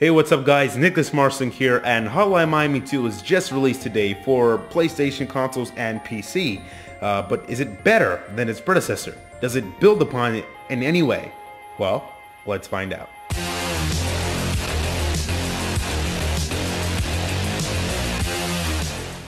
Hey, what's up guys, Nicholas Marsling here, and Hotline Miami 2 was just released today for PlayStation consoles and PC. But is it better than its predecessor? Does it build upon it in any way? Well, let's find out.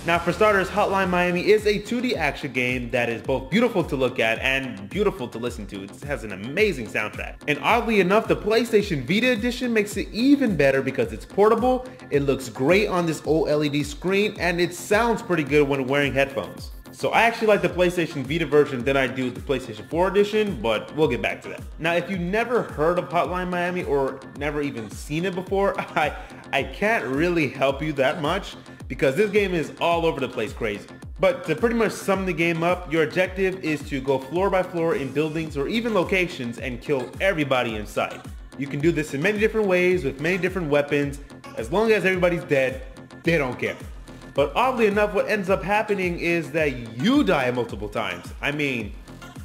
Now for starters, Hotline Miami is a 2D action game that is both beautiful to look at and beautiful to listen to. It has an amazing soundtrack. And oddly enough, the PlayStation Vita edition makes it even better because it's portable, it looks great on this OLED screen, and it sounds pretty good when wearing headphones. So I actually like the PlayStation Vita version than I do the PlayStation 4 edition, but we'll get back to that. Now, if you've never heard of Hotline Miami or never even seen it before, I can't really help you that much because this game is all over the place crazy. But to pretty much sum the game up, your objective is to go floor by floor in buildings or even locations and kill everybody in sight. You can do this in many different ways with many different weapons. As long as everybody's dead, they don't care. But oddly enough, what ends up happening is that you die multiple times. I mean,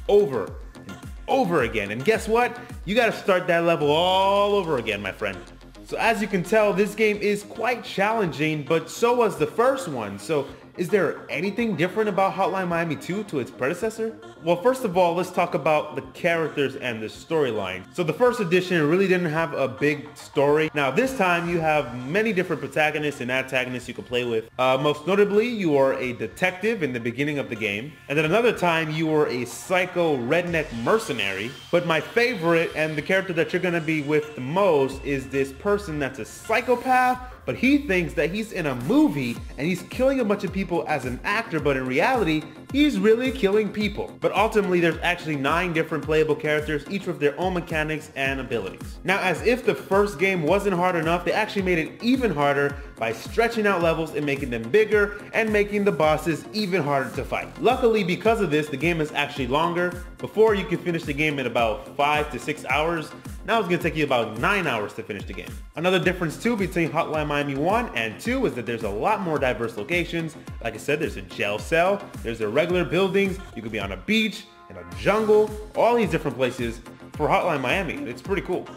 over and over again. And guess what? You gotta start that level all over again, my friend. So as you can tell, this game is quite challenging, but so was the first one. So is there anything different about Hotline Miami 2 to its predecessor? Well, first of all, let's talk about the characters and the storyline. So the first edition really didn't have a big story. Now this time you have many different protagonists and antagonists you can play with. Most notably, you are a detective in the beginning of the game. And then another time you are a psycho redneck mercenary. But my favorite and the character that you're gonna be with the most is this person that's a psychopath, but he thinks that he's in a movie and he's killing a bunch of people as an actor, but in reality, he's really killing people. But ultimately, there's actually 9 different playable characters, each with their own mechanics and abilities. Now, as if the first game wasn't hard enough, they actually made it even harder by stretching out levels and making them bigger and making the bosses even harder to fight. Luckily, because of this, the game is actually longer. Before, you could finish the game in about 5 to 6 hours. Now it's gonna take you about 9 hours to finish the game. Another difference too between Hotline Miami 1 and 2 is that there's a lot more diverse locations. Like I said, there's a jail cell, there's the regular buildings, you could be on a beach, in a jungle, all these different places for Hotline Miami. It's pretty cool.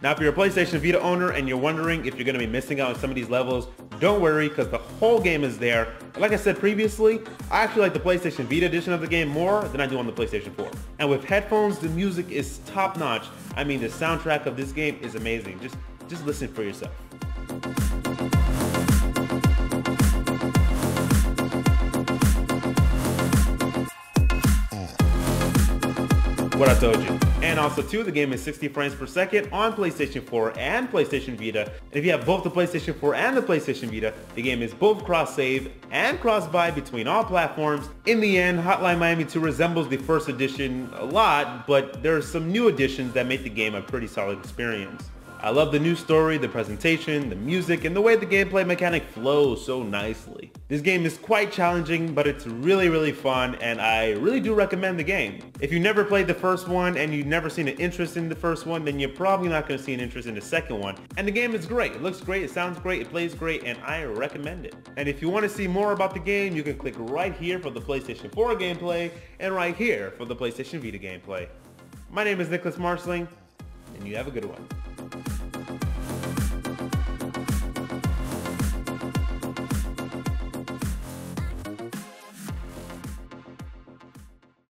Now if you're a PlayStation Vita owner and you're wondering if you're gonna be missing out on some of these levels, don't worry because the whole game is there. Like I said previously, I actually like the PlayStation Vita edition of the game more than I do on the PlayStation 4. And with headphones, the music is top notch. I mean, the soundtrack of this game is amazing. Just listen for yourself. What I told you. And also too, the game is 60 frames per second on PlayStation 4 and PlayStation Vita. And if you have both the PlayStation 4 and the PlayStation Vita, the game is both cross-save and cross-buy between all platforms. In the end, Hotline Miami 2 resembles the first edition a lot, but there are some new additions that make the game a pretty solid experience. I love the new story, the presentation, the music, and the way the gameplay mechanic flows so nicely. This game is quite challenging, but it's really fun, and I really do recommend the game. If you never played the first one and you've never seen an interest in the first one, then you're probably not going to see an interest in the second one. And the game is great. It looks great, it sounds great, it plays great, and I recommend it. And if you want to see more about the game, you can click right here for the PlayStation 4 gameplay, and right here for the PlayStation Vita gameplay. My name is Nicholas Marsling, and you have a good one.